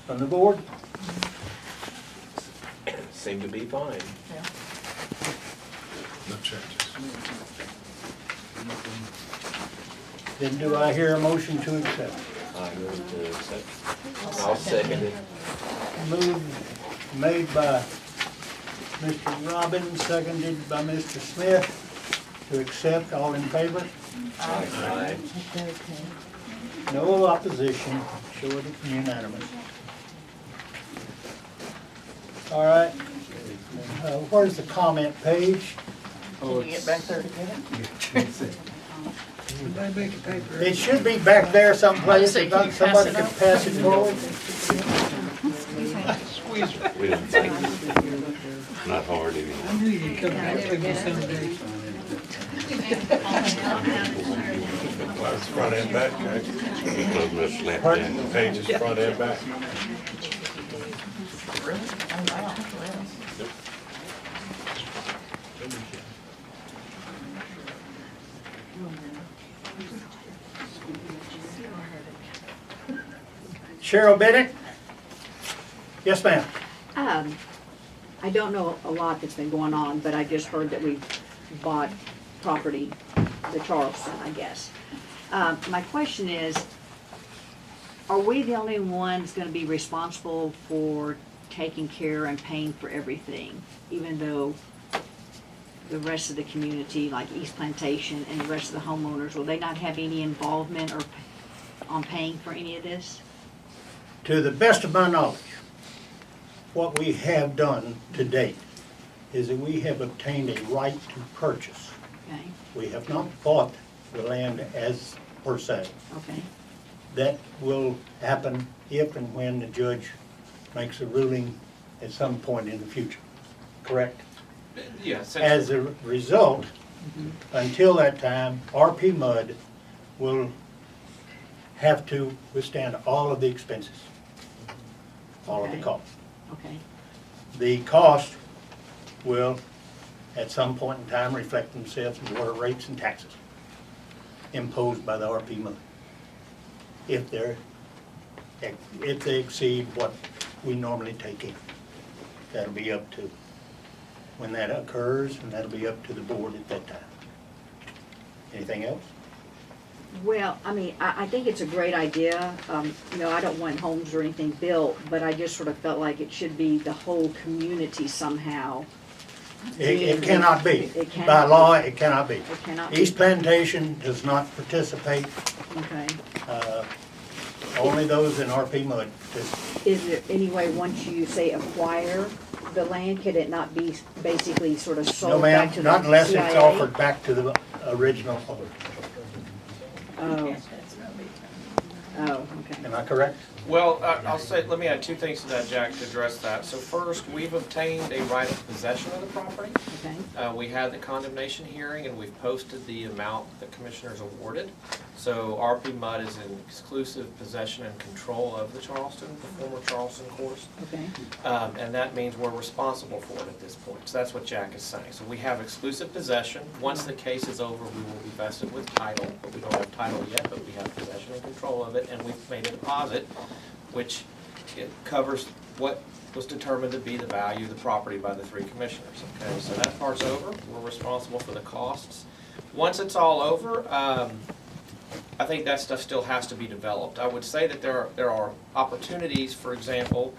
From the board? Seem to be fine. No changes. Then do I hear a motion to accept? I move to accept. I'll second it. Move made by Mr. Robbins, seconded by Mr. Smith to accept. All in favor? Aye. No opposition, short of unanimous. All right. Where's the comment page? Can you get back there to get it? It should be back there someplace. Say, If can you somebody pass it could up? pass it forward. We didn't take it. Not hard anyway. I knew you'd come back to me someday. Well, it's front and back, Jack. We closed the slap Pardon? down. Pages front and back. Really? Oh, wow. Cheryl Bennett? Yes, ma'am. I don't know a lot that's been going on, but I just heard that we bought property, the Charleston, I guess. My question is, are we the only ones gonna be responsible for taking care and paying for everything? Even though the rest of the community, like East Plantation and the rest of the homeowners, will they not have any involvement or on paying for any of this? To the best of my knowledge, what we have done to date is that we have obtained a right to purchase. Okay, We have not bought the land as per se. okay, That will happen if and when the judge makes a ruling at some point in the future, correct? Yeah, As a result, until that time, RPMUD will have to withstand all of the expenses, all of the Okay. costs. okay, The cost will, at some point in time, reflect themselves in water rates and taxes imposed by the RPMUD. If they exceed what we normally take in. That'll be up to, when that occurs, and that'll be up to the board at that time. Anything else? Well, I mean, I think it's a great idea. You know, I don't want homes or anything built, but I just sort of felt like it should be the whole community somehow. It cannot be. It cannot By be. law, it cannot be. It cannot be. East Plantation does not participate, Okay. only those in RPMUD. Is there any way, once you say acquire the land, could it not be basically sort of No, sold ma'am, back to the not unless it's CIA? offered back to the original owner. Oh. Oh, okay. Am I correct? Well, I'll say, let me add two things to that, Jack, to address that. So first, we've obtained a right of possession of the property. Okay. We had the condemnation hearing and we've posted the amount the commissioners awarded. So RPMUD is in exclusive possession and control of the Charleston, the former Charleston course. Okay. And that means we're responsible for it at this point. So that's what Jack is saying. So we have exclusive possession. Once the case is over, we will be vested with title, but we don't have title yet, but we have possession and control of it, and we've made a deposit, which it covers what was determined to be the value of the property by the three commissioners. Okay, so that part's over. We're responsible for the costs. Once it's all over, I think that stuff still has to be developed. I would say that there are opportunities, for example,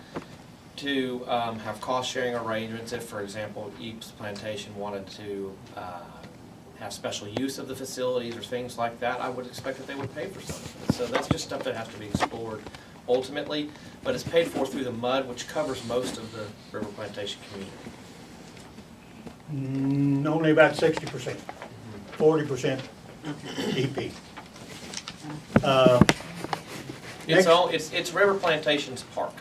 to have cost-sharing arrangements if, for example, East Plantation wanted to have special use of the facilities or things like that. I would expect that they would pay for some of it. So that's just stuff that has to be explored ultimately, but it's paid for through the MUD, which covers most of the River Plantation community. Only about 60%, 40% EP. It's River Plantation's park.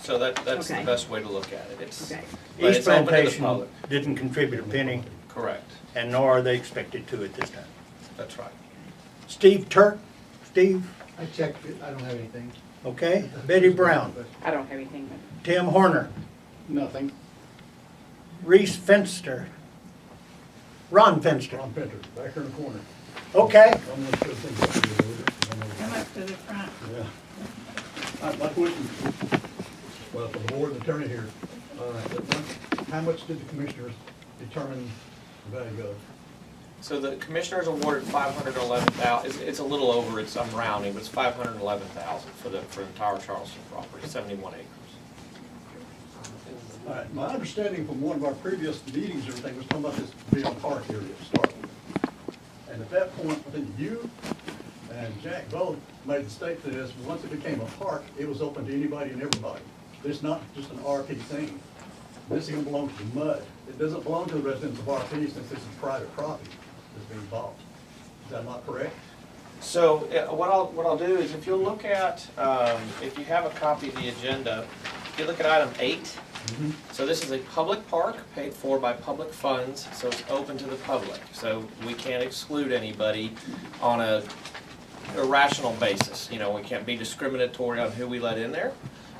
So that's Okay. the best way to look at it. It's, Okay. but East it's open to the Plantation public. didn't contribute a penny, Correct. and nor are they expected to at this time. That's right. Steve Turk, Steve, I checked it, I don't have anything. okay. Betty Brown, I don't have anything, but Tim Horner, Nothing. Reese Fenster, Ron Fenster, Ron Pinter, back here in the corner. okay. I'm not sure things are over. come up to the front. Yeah. My question, well, for the board and attorney here, how much did the commissioners determine the value of? So the commissioners awarded $511,000, it's a little over, I'm rounding, but it's $511,000 for the entire Charleston property, 71 acres. All right, my understanding from one of our previous meetings, everything was talking about this being a park area to start with. And at that point, I think you and Jack both made the statement to us, once it became a park, it was open to anybody and everybody. It's not just an RP thing. This is gonna belong to the MUD. It doesn't belong to the residents of RP since this is private property that's being bought. Is that not correct? So what I'll do is, if you'll look at, if you have a copy of the agenda, if you look at item 8, so this is a public park paid for by public funds, so it's open to the public. So we can't exclude anybody on a irrational basis. You know, we can't be discriminatory on who we let in there.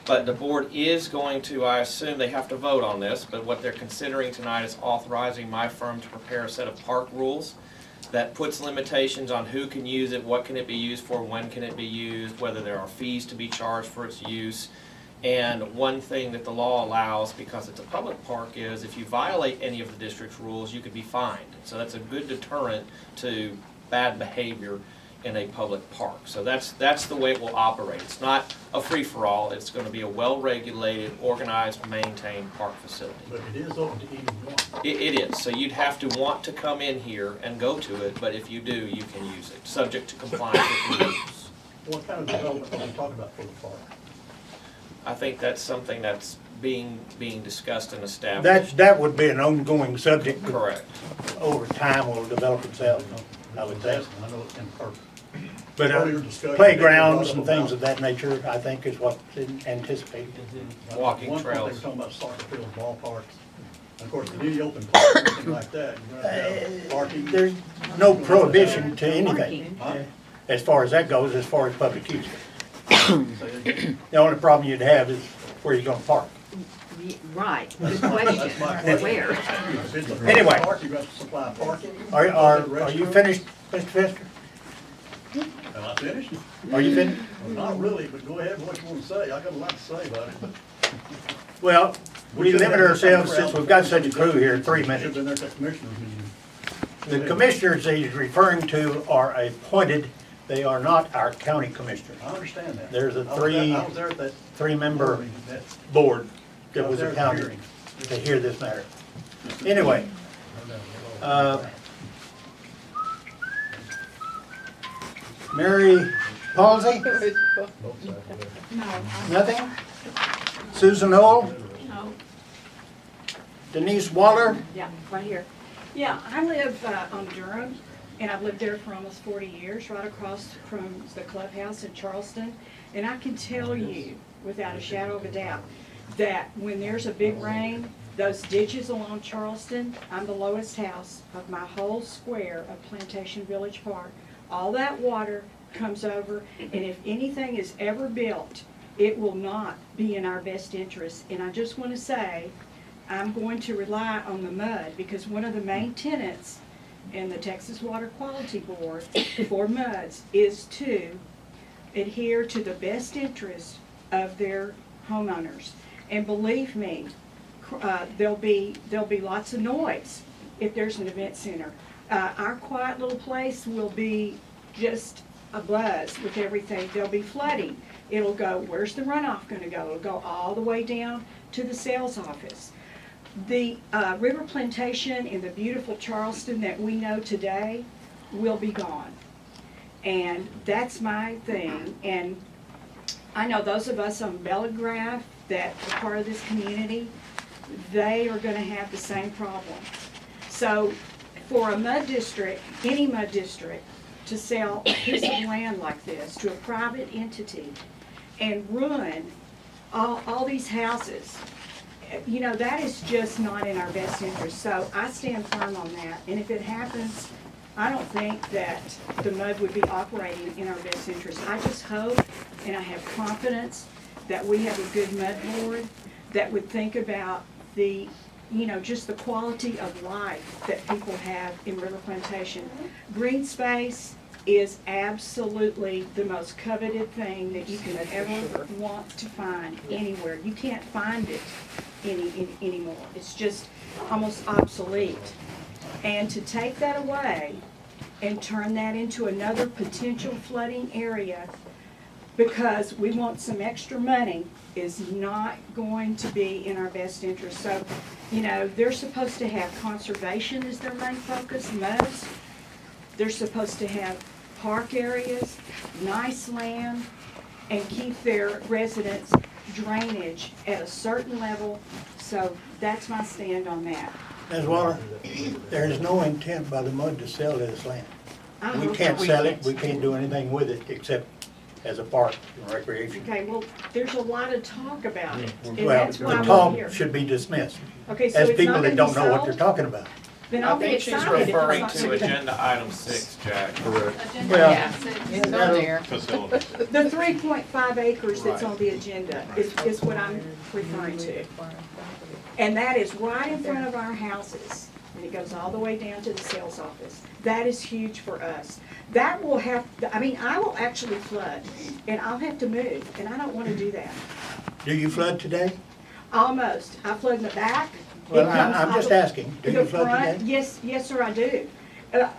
But the board is going to, I assume they have to vote on this, but what they're considering tonight is authorizing my firm to prepare a set of park rules that puts limitations on who can use it, what can it be used for, when can it be used, whether there are fees to be charged for its use. And one thing that the law allows, because it's a public park, is if you violate any of the district's rules, you could be fined. So that's a good deterrent to bad behavior in a public park. So that's the way it will operate. It's not a free-for-all. It's going to be a well-regulated, organized, maintained park facility. But it is open to anyone. It is. So you'd have to want to come in here and go to it, but if you do, you can use it, subject to compliance with the rules. What kind of development are we talking about for the park? I think that's something that's being discussed and established. That would be an ongoing subject. Correct. Over time will develop itself, I would think. I know it's in park. But Earlier discussion, playgrounds and about- things of that nature, I think, is what's anticipated. Walking One point, trails. they were talking about soccer fields, ballparks. Of course, in any open park, anything like that, you're gonna have parking. There's no prohibition to anything, Parking. Huh? as far as that goes, as far as public use. Say it again. The only problem you'd have is where you're gonna park. Right, good question, That's my question. where? If it's a Anyway. park, you got to supply parking. Are you finished, Mr. Fisker? Am I finished? Are you finished? Not really, but go ahead with what you want to say. I got a lot to say about it, but. Well, we should limit have ourselves, some since crowd we've got such a discussion. crew here, 3 Should have minutes. been there at the commissioners meeting. Go The ahead. commissioners he's referring to are appointed, they are not our county commissioners. I understand that. There's a I was there at that. Three-member meeting, that- board I that was there at the appointed hearing. to hear this matter. Anyway, Mary Palsy, Both sides of that. nothing? Susan Knoll, No. Denise Waller, Yeah, right here. Yeah, I live on Durham, and I've lived there for almost 40 years, right across from the clubhouse in Charleston. And I can tell you, without a shadow of a doubt, that when there's a big rain, those ditches along Charleston, I'm the lowest house of my whole square of Plantation Village Park. All that water comes over, and if anything is ever built, it will not be in our best interest. And I just want to say, I'm going to rely on the MUD, because one of the main tenets in the Texas Water Quality Board for MUDs is to adhere to the best interest of their homeowners. And believe me, there'll be lots of noise if there's an event center. Our quiet little place will be just a buzz with everything. There'll be flooding. It'll go, where's the runoff gonna go? It'll go all the way down to the sales office. The River Plantation in the beautiful Charleston that we know today will be gone. And that's my thing. And I know those of us on Bellegraph that are part of this community, they are gonna have the same problem. So for a MUD district, any MUD district, to sell a piece of land like this to a private entity and ruin all these houses, you know, that is just not in our best interest. So I stand firm on that. And if it happens, I don't think that the MUD would be operating in our best interest. I just hope, and I have confidence, that we have a good MUD board that would think about the you know, just the quality of life that people have in River Plantation. Green space is absolutely the most coveted thing that you can ever want to find anywhere. You can't find it anymore. It's just almost obsolete. And to take that away and turn that into another potential flooding area because we want some extra money is not going to be in our best interest. So, you know, they're supposed to have conservation as their main focus, most. They're supposed to have park areas, nice land, and keep their residents' drainage at a certain level. So that's my stand on that. Ms. Waller, there is no intent by the MUD to sell this land. I We hope can't that sell it, we can't do anything with it except as a park and recreation. Okay, well, there's a lot of talk about it, and Well, that's the why we're talk here. should be dismissed, Okay, so as it's people not that gonna be don't know what they're sold? talking about. Then I I'll be think she's excited if it's referring not to gonna be- agenda item 6, Jack. Correct. Well, It's on there. Facilities. The 3.5 acres that's on the agenda is what I'm referring to. And that is right in front of our houses, and it goes all the way down to the sales office. That is huge for us. That will have, I mean, I will actually flood, and I'll have to move, and I don't want to do that. do you flood today? Almost. I flood in the back. It Well, comes I'm all just the- asking, do you The flood front, today? yes, sir, I do.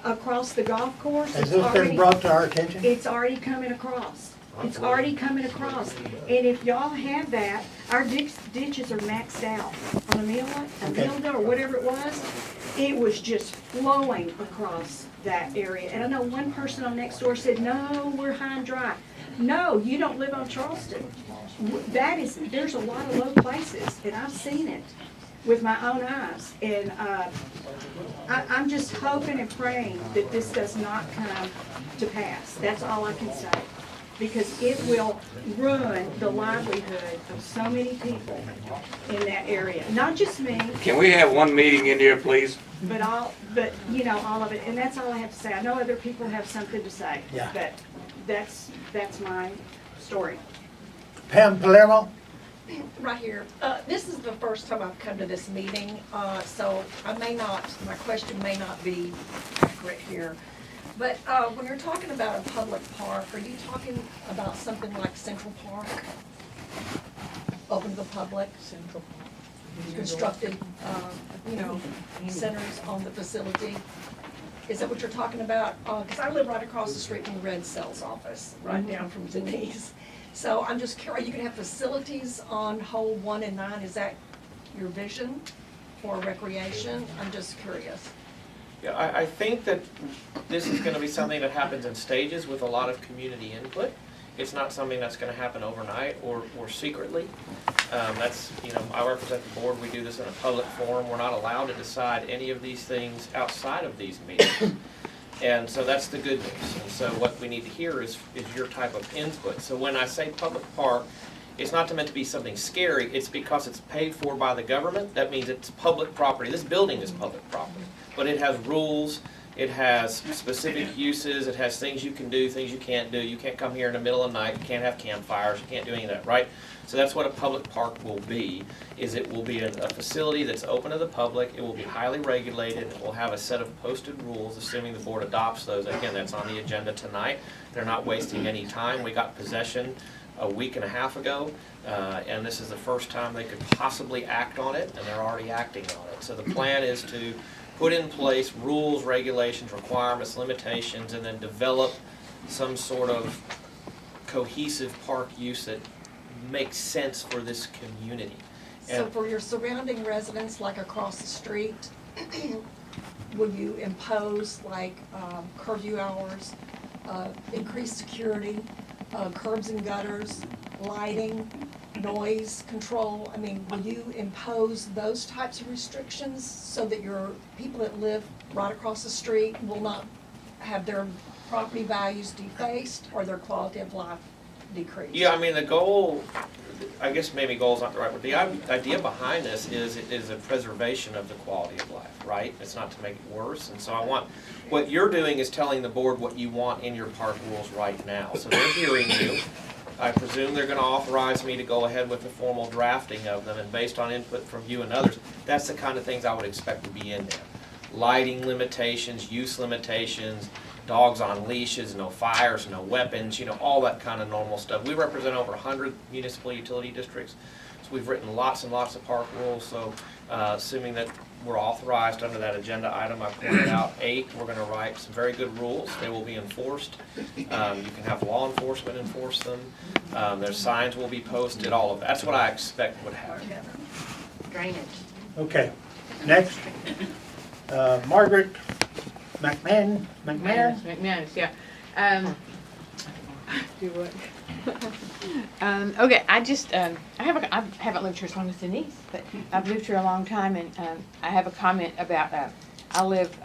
Across the golf course, Has it's this been already, brought to our attention? it's already coming across. It's already coming across. And if y'all have that, our ditches are maxed out. On Amelia, or whatever it was just flowing across that area. And I know one person on next door said, no, we're high and dry. No, you don't live on Charleston. There's a lot of low places, and I've seen it with my own eyes. And I'm just hoping and praying that this does not come to pass. That's all I can say. Because it will ruin the livelihood of so many people in that area. Not just me, Can we have one meeting in here, please? but you know, all of it. And that's all I have to say. I know other people have something to say. Yeah. But that's my story. Pam Palermo? Right here. This is the first time I've come to this meeting, so my question may not be accurate here. But when you're talking about a public park, are you talking about something like Central Park? Open to the public? Central Park. Constructed, centers on the facility? Is that what you're talking about? Because I live right across the street from the Red Cells office, right down from Denise. So I'm just curious, you can have facilities on hole 1 and 9, is that your vision for recreation? I'm just curious. Yeah, I think that this is gonna be something that happens in stages with a lot of community input. It's not something that's gonna happen overnight or secretly. I represent the board, we do this in a public forum. We're not allowed to decide any of these things outside of these meetings. And so that's the good news. And so what we need to hear is your type of input. So when I say public park, it's not meant to be something scary. It's because it's paid for by the government. That means it's public property. This building is public property. But it has rules, it has specific uses, it has things you can do, things you can't do. You can't come here in the middle of the night, you can't have campfires, you can't do any of that, right? So that's what a public park will be, is it will be a facility that's open to the public, it will be highly regulated, it will have a set of posted rules, assuming the board adopts those. Again, that's on the agenda tonight. They're not wasting any time. We got possession a week and a half ago, and this is the first time they could possibly act on it, and they're already acting on it. So the plan is to put in place rules, regulations, requirements, limitations, and then develop some sort of cohesive park use that makes sense for this community. So for your surrounding residents, like across the street, will you impose like curfew hours, increased security, curbs and gutters, lighting, noise control? I mean, will you impose those types of restrictions so that your people that live right across the street will not have their property values defaced or their quality of life decreased? Yeah, I mean, the goal, I guess maybe goal is not the right word. The idea behind this is it is a preservation of the quality of life, right? It's not to make it worse. And so what you're doing is telling the board what you want in your park rules right now. So they're hearing you. I presume they're gonna authorize me to go ahead with the formal drafting of them, and based on input from you and others, that's the kind of things I would expect to be in there. Lighting limitations, use limitations, dogs on leashes, no fires, no weapons, you know, all that kind of normal stuff. We represent over 100 municipal utility districts, so we've written lots and lots of park rules, so assuming that we're authorized under that agenda item, I pointed out 8, we're gonna write some very good rules. They will be enforced. You can have law enforcement enforce them. Their signs will be posted, all of that. That's what I expect would happen. Drainage. Okay, next, Margaret McMahon, McManus, yeah. Do what? Okay, I haven't lived here as long as Denise, but I've lived here a long time, and I have a comment about, I live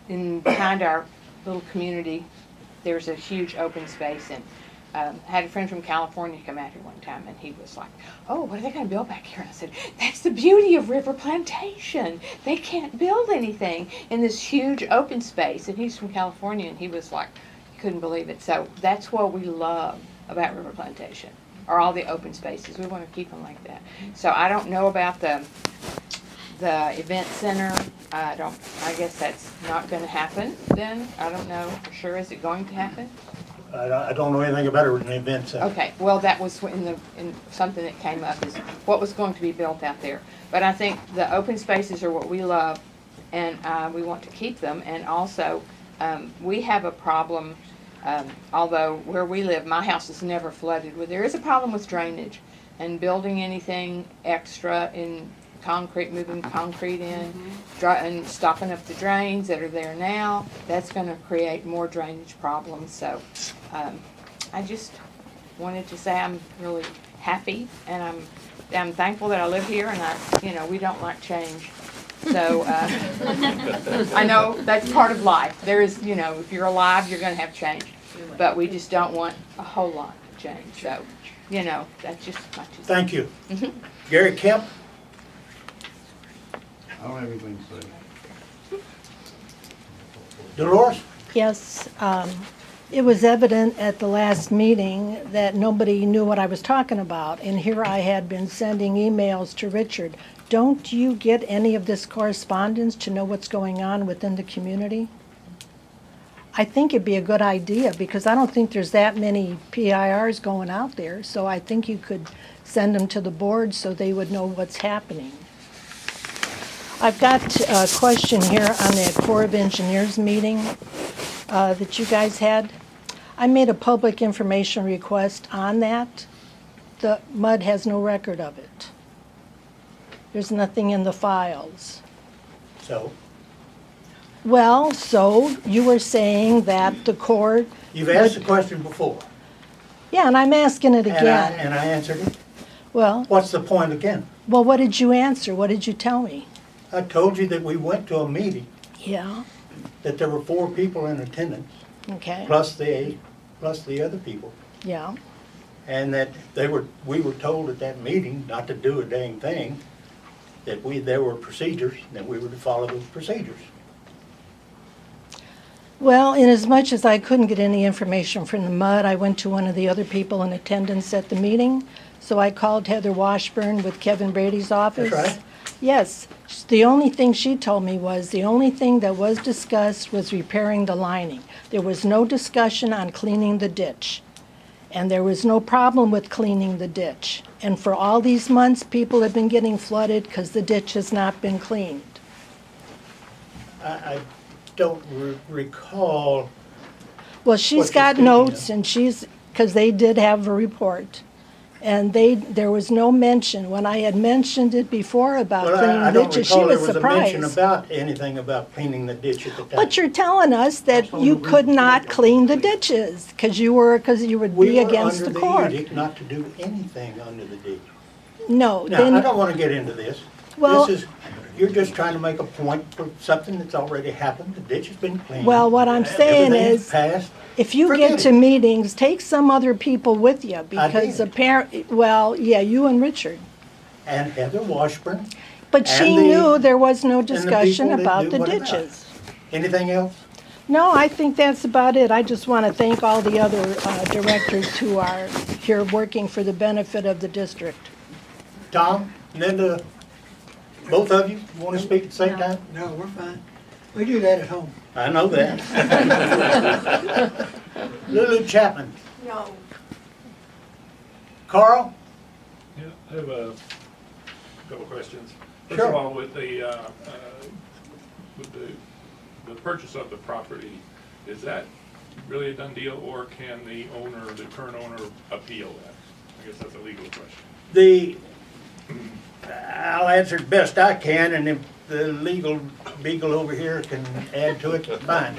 in behind our little community. There's a huge open space, and I had a friend from California come out here one time, and he was like, "Oh, what are they going to build back here?" And I said, "That's the beauty of River Plantation. They can't build anything in this huge open space." And he's from California, and he was like, he couldn't believe it. So that's what we love about River Plantation, are all the open spaces. We want to keep them like that. So I don't know about the event center. I guess that's not going to happen then. I don't know for sure. Is it going to happen? I don't know anything about an event center. Okay, well, that was in something that came up, is what was going to be built out there. But I think the open spaces are what we love, and we want to keep them. And also, we have a problem, although where we live, my house is never flooded. There is a problem with drainage, and building anything extra in concrete, moving concrete in, and stopping up the drains that are there now, that's going to create more drainage problems. So I just wanted to say I'm really happy, and I'm thankful that I live here, and we don't like change. So I know that's part of life. There is, if you're alive, you're going to have change, but we just don't want a whole lot of change. So, that's just my two cents. Thank you. Gary Kemp? I don't have anything to say. Dolores? Yes, it was evident at the last meeting that nobody knew what I was talking about, and here I had been sending emails to Richard. Don't you get any of this correspondence to know what's going on within the community? I think it'd be a good idea, because I don't think there's that many PIRs going out there, so I think you could send them to the board so they would know what's happening. I've got a question here on that Corps of Engineers meeting that you guys had. I made a public information request on that. The MUD has no record of it. There's nothing in the files. So? Well, so you were saying that the Corps... You've asked the question before. Yeah, and I'm asking it again. And I answered it. Well, What's the point again? well, what did you answer? What did you tell me? I told you that we went to a meeting, Yeah, that there were 4 people in attendance, okay, plus the other people, yeah. and that we were told at that meeting not to do a dang thing, that there were procedures, and that we were to follow those procedures. Well, inasmuch as I couldn't get any information from the MUD, I went to one of the other people in attendance at the meeting. So I called Heather Washburn with Kevin Brady's office. That's right. Yes. The only thing she told me was the only thing that was discussed was repairing the lining. There was no discussion on cleaning the ditch. And there was no problem with cleaning the ditch. And for all these months, people have been getting flooded because the ditch has not been cleaned. I don't recall. Well, she's What you're got speaking notes, of. and because they did have a report. And there was no mention, when I had mentioned it before about Well, cleaning I the don't ditches, she recall there was was a mention surprised. about anything about cleaning the ditch at the time. But you're telling us that you could not clean the ditches, because you would be against the We were court. under the edict not to do anything under the ditch. No, Now, I then, don't want to get into this. Well- You're just trying to make a point for something that's already happened. The ditch has been cleaned. well, what I'm saying Everything's is, passed. if you Forget get to it. meetings, take some other people with you, because did. you and Richard. And Heather Washburn. But she And the- knew there was no the discussion people that about knew the what about it. ditches. Anything else? No, I think that's about it. I just want to thank all the other directors who are here working for the benefit of the district. Tom, Linda, both of you want to speak at the same time? No, we're fine. We do that at home. I know that. Lulu Chapman. No. Carl? Yeah, I have a couple questions. First Sure. of all, with the purchase of the property, is that really a done deal, or can the owner, the current owner, appeal that? I guess that's a legal question. I'll answer it best I can, and if the legal beagle over here can add to it, fine.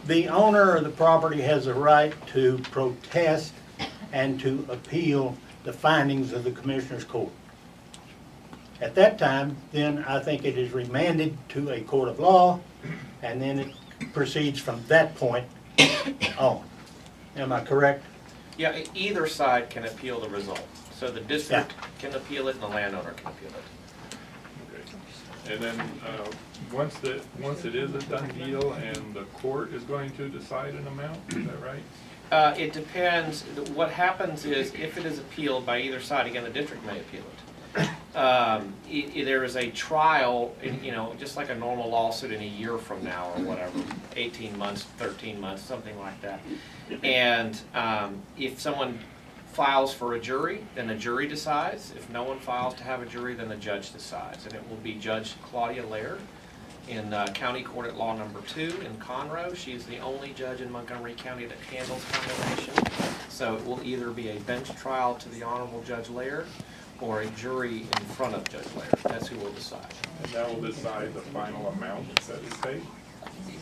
The owner of the property has a right to protest and to appeal the findings of the Commissioner's Court. At that time, then I think it is remanded to a court of law, and then it proceeds from that point on. Am I correct? Yeah, either side can appeal the result. So the district can appeal it and the landowner can appeal it. Okay. And then, once it is a done deal and the court is going to decide an amount, is that right? It depends. What happens is if it is appealed by either side, again, the district may appeal it. There is a trial, just like a normal lawsuit in a year from now or whatever, 18 months, 13 months, something like that. And if someone files for a jury, then the jury decides. If no one files to have a jury, then the judge decides. And it will be Judge Claudia Laird in County Court at Law Number 2 in Conroe. She's the only judge in Montgomery County that handles condemnation. So it will either be a bench trial to the Honorable Judge Laird or a jury in front of Judge Laird. That's who will decide. And that will decide the final amount that is paid?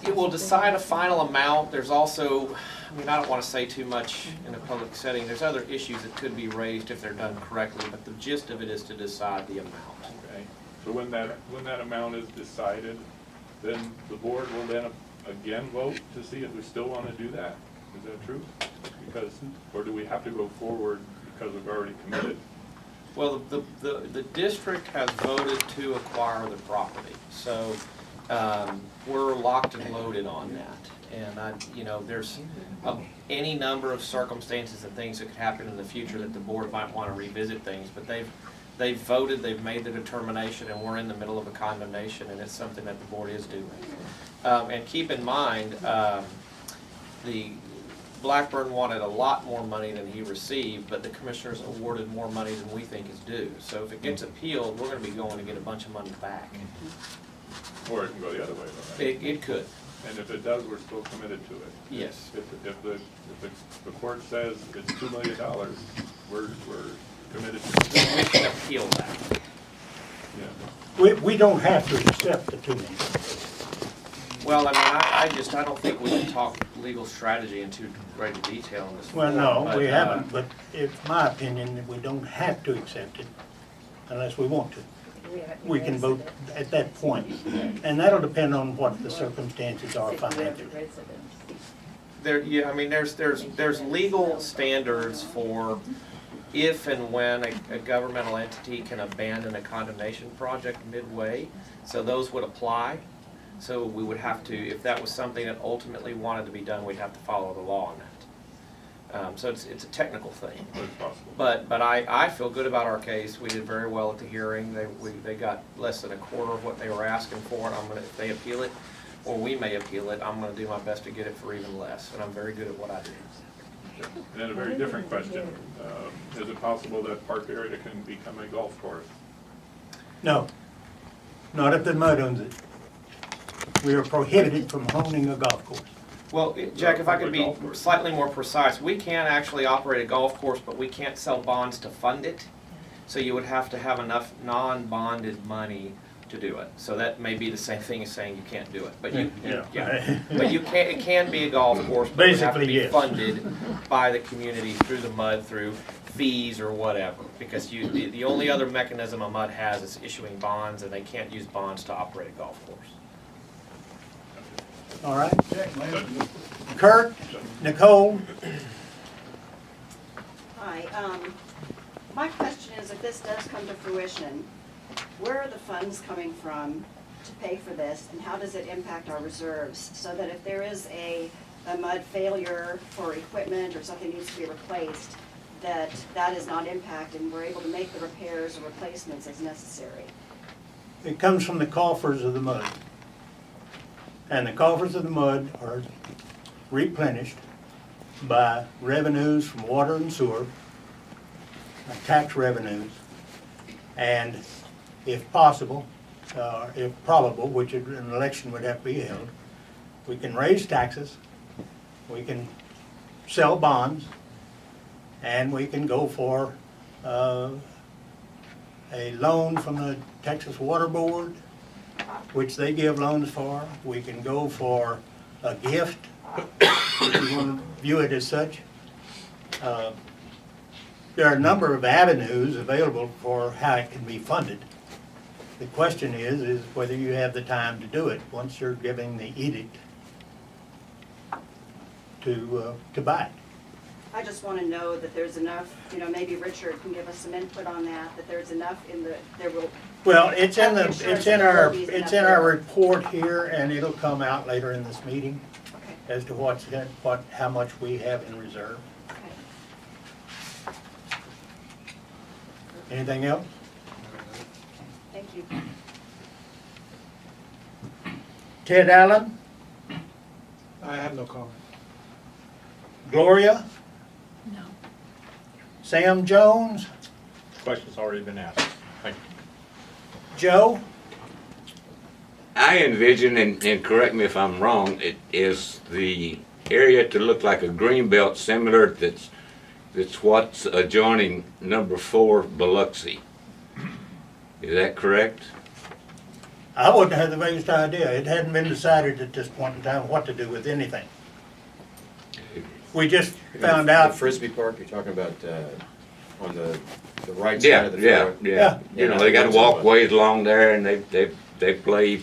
It will decide a final amount. There's also, I don't want to say too much in a public setting. There's other issues that could be raised if they're done correctly, but the gist of it is to decide the amount. Okay. So when that amount is decided, then the board will then again vote to see if we still want to do that? Is that true? Or do we have to go forward because we've already committed? Well, the district has voted to acquire the property, so we're locked and loaded on that. And there's any number of circumstances and things that could happen in the future that the board might want to revisit things, but they've voted, they've made the determination, and we're in the middle of a condemnation, and it's something that the board is doing. And keep in mind, the Blackburn wanted a lot more money than he received, but the commissioners awarded more money than we think is due. So if it gets appealed, we're going to be going to get a bunch of money back. Or it can go the other way, though, right? It could. And if it does, we're still committed to it? Yes. If the court says it's $2 million, we're committed to it? We can appeal that. Yeah. We don't have to accept the 2 million. Well, I don't think we can talk legal strategy in too great a detail in this. Well, forum, no, but, we haven't, but it's my opinion that we don't have to accept it unless we want to. We can vote at that point, and that'll depend on what the circumstances are financially. There's legal standards for if and when a governmental entity can abandon a condemnation project midway, so those would apply. So we would have to, if that was something that ultimately wanted to be done, we'd have to follow the law on that. So it's a technical thing. But I feel good about our case. We did very well at the hearing. They got less than a quarter of what they were asking for, and if they appeal it, or we may appeal it, I'm gonna do my best to get it for even less, and I'm very good at what I do. And then a very different question. Is it possible that park area can become a golf course? No, not if the mud owns it. We are prohibited from owning a golf course. Well, Jack, if I could be slightly more precise, we can actually operate a golf course, but we can't sell bonds to fund it. So you would have to have enough non-bonded money to do it. So that may be the same thing as saying you can't do it. But but you can. It can be a golf course, but it would have to be funded by the community through the MUD, through fees or whatever. Because the only other mechanism a MUD has is issuing bonds, and they can't use bonds to operate a golf course. All right. Kurt, Nicole. Hi. My question is, if this does come to fruition, where are the funds coming from to pay for this, and how does it impact our reserves? So that if there is a mud failure for equipment or something needs to be replaced, that is not impacted and we're able to make the repairs or replacements as necessary. It comes from the coffers of the mud. And the coffers of the mud are replenished by revenues from water and sewer, tax revenues, and if possible, if probable, which an election would have to be held, we can raise taxes, we can sell bonds, and we can go for a loan from the Texas Water Board, which they give loans for. We can go for a gift, if you want to view it as such. There are a number of avenues available for how it can be funded. The question is whether you have the time to do it once you're giving the edict to buy it. I just want to know that there's enough, maybe Richard can give us some input on that there's enough there will. Well, it's in our report here, and it'll come out later in this meeting as to how much we have in reserve. Okay. Anything else? Thank you. Ted Allen, I have no comment. Gloria, No. Sam Jones, Question's already been asked. Thank you. Joe, I envision, and correct me if I'm wrong, it is the area to look like a green belt similar that's what's adjoining number 4 Biloxi. Is that correct? I wouldn't have the vaguest idea. It hadn't been decided at this point in time what to do with anything. We just found The out. Frisbee Park, you're talking about on the right side of the Yeah. Yeah. You know, they got walkways along there, and they play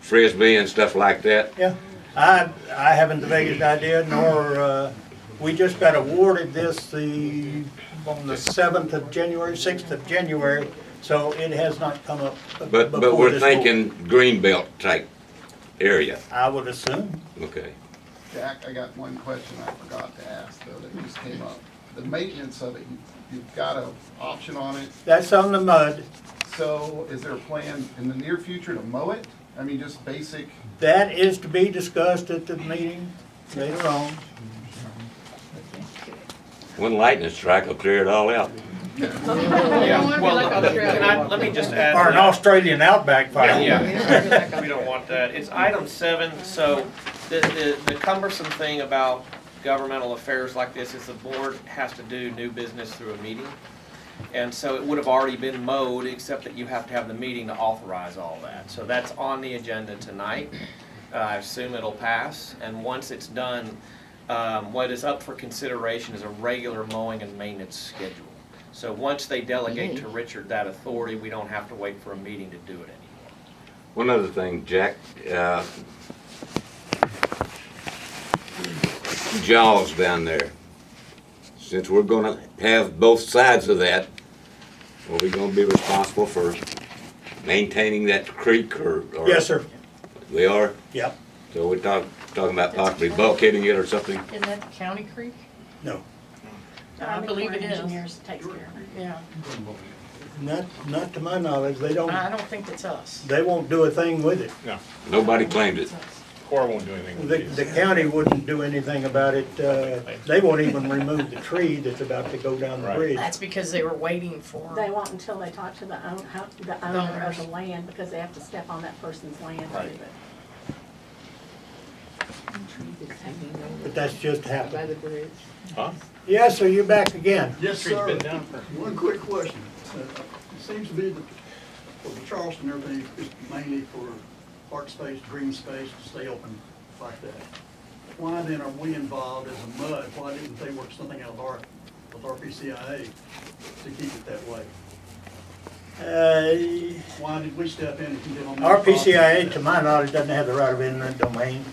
frisbee and stuff like that. Yeah, I haven't the vaguest idea, nor, we just got awarded this on the 7th of January, 6th of January, so it has not come up But before we're this board. thinking green belt type area. I would assume. Okay. Jack, I got one question I forgot to ask, though, that just came up. The maintenance of it, you've got an option on it, That's on the mud. so is there a plan in the near future to mow it? I mean, just basic, That is to be discussed at the meeting later on. One lightning strike will clear it all out. Yeah, well, let me just add. Or to an that. Australian outback fire. Yeah, we don't want that. It's item 7, so the cumbersome thing about governmental affairs like this is the board has to do new business through a meeting. And so it would have already been mowed, except that you have to have the meeting to authorize all that. So that's on the agenda tonight. I assume it'll pass, and once it's done, what is up for consideration is a regular mowing and maintenance schedule. So once they delegate to Richard that authority, we don't have to wait for a meeting to do it anymore. One other thing, Jack, Jaws down there. Since we're gonna have both sides of that, are we gonna be responsible for maintaining that creek or? Yes, sir. We are? Yep. So we're talking about possibly bulkheading it or something? Isn't that the county creek? No. I believe it is. Engineers takes care of it. Yeah, Not to my knowledge. They don't think it's us. They won't do a thing with it. No, Nobody claimed it. Corps won't do anything with The these. county wouldn't do anything about it. They won't even remove the tree that's about to go down the Right. bridge. That's because they were waiting for. They won't until they talk to the owner of the Owners. land, because they have to step on that person's land to Right. do it. But that's just By happened. the bridge. Huh? Yes, sir, you're back again. Yes, Street's sir. been down for- One quick question. It seems to be that for the Charleston, everything is mainly for park space, green space, to stay open like that. Why then are we involved as a MUD? Why didn't they work something out with RPCIA to keep it that way? Why did we step in and condemn on that? RPCIA, to my knowledge, doesn't have the right of eminent domain.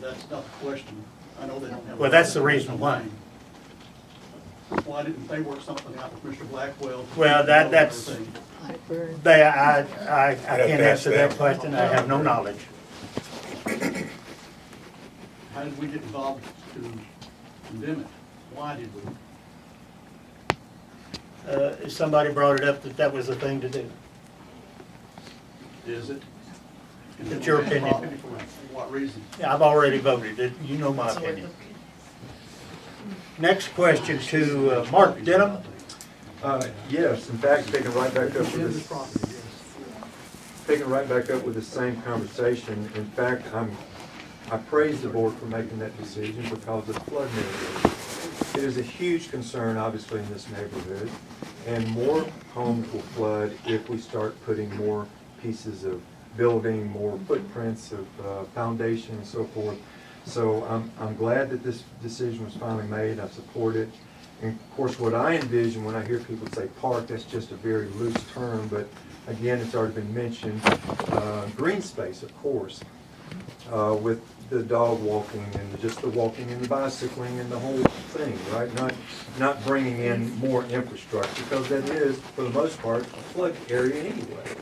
That's not the question. I know they don't have. Well, that's the reason why. Why didn't they work something out with Mr. Blackwell? to Well, keep that's- everything? I can't answer that question, I have no knowledge. How did we get involved to condemn it? Why did we? Somebody brought it up that that was the thing to do. Is it? It's your opinion. For what reason? Yeah, I've already voted, you know my opinion. Next question to Mark Denham. Yes, in fact, picking right back up with the same conversation. In fact, I praise the board for making that decision because of the flood mitigation. It is a huge concern, obviously, in this neighborhood, and more homes will flood if we start putting more pieces of building, more footprints of foundation and so forth. So I'm glad that this decision was finally made. I support it. And of course, what I envision when I hear people say park, that's just a very loose term, but again, it's already been mentioned. Green space, of course, with the dog walking and just the walking and the bicycling and the whole thing, right? Not bringing in more infrastructure, because that is, for the most part, a flood area anyway.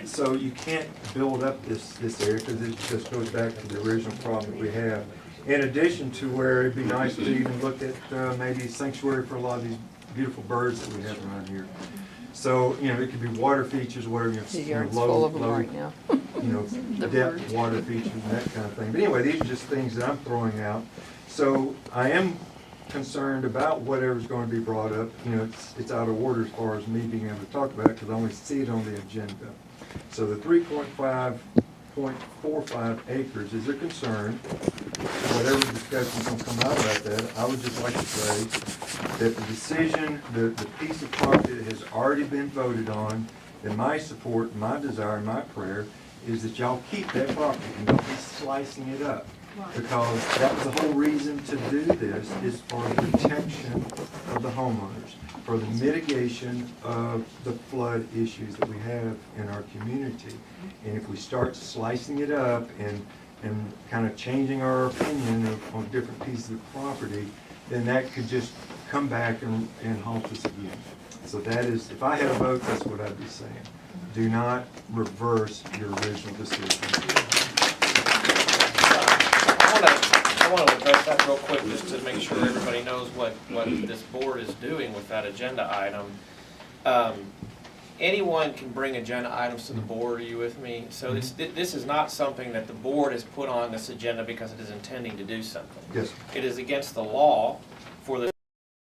So you can't build up this area, because it just goes back to the original problem that we have. In addition to where it'd be nice to even look at maybe sanctuary for a lot of these beautiful birds that we have around here. So, you know, it could be water features, whatever, low, depth water features and that kind of thing. But anyway, these are just things that I'm throwing out. So I am concerned about whatever's going to be brought up. You know, it's out of order as far as me being able to talk about it, because I only see it on the agenda. So the 3.45 acres is a concern. Whatever discussion's going to come out about that, I would just like to say that the decision, the piece of property that has already been voted on, and my support, my desire, my prayer, is that y'all keep that property and don't be slicing it up. Because that was the whole reason to do this, is for the protection of the homeowners, for the mitigation of the flood issues that we have in our community. And if we start slicing it up and kind of changing our opinion on different pieces of property, then that could just come back and haunt us again. So that is, if I had a vote, that's what I'd be saying. Do not reverse your original decision. I want to address that real quick, just to make sure everybody knows what this board is doing with that agenda item. Anyone can bring agenda items to the board, are you with me? So this is not something that the board has put on this agenda because it is intending to do something. Yes. It is against the law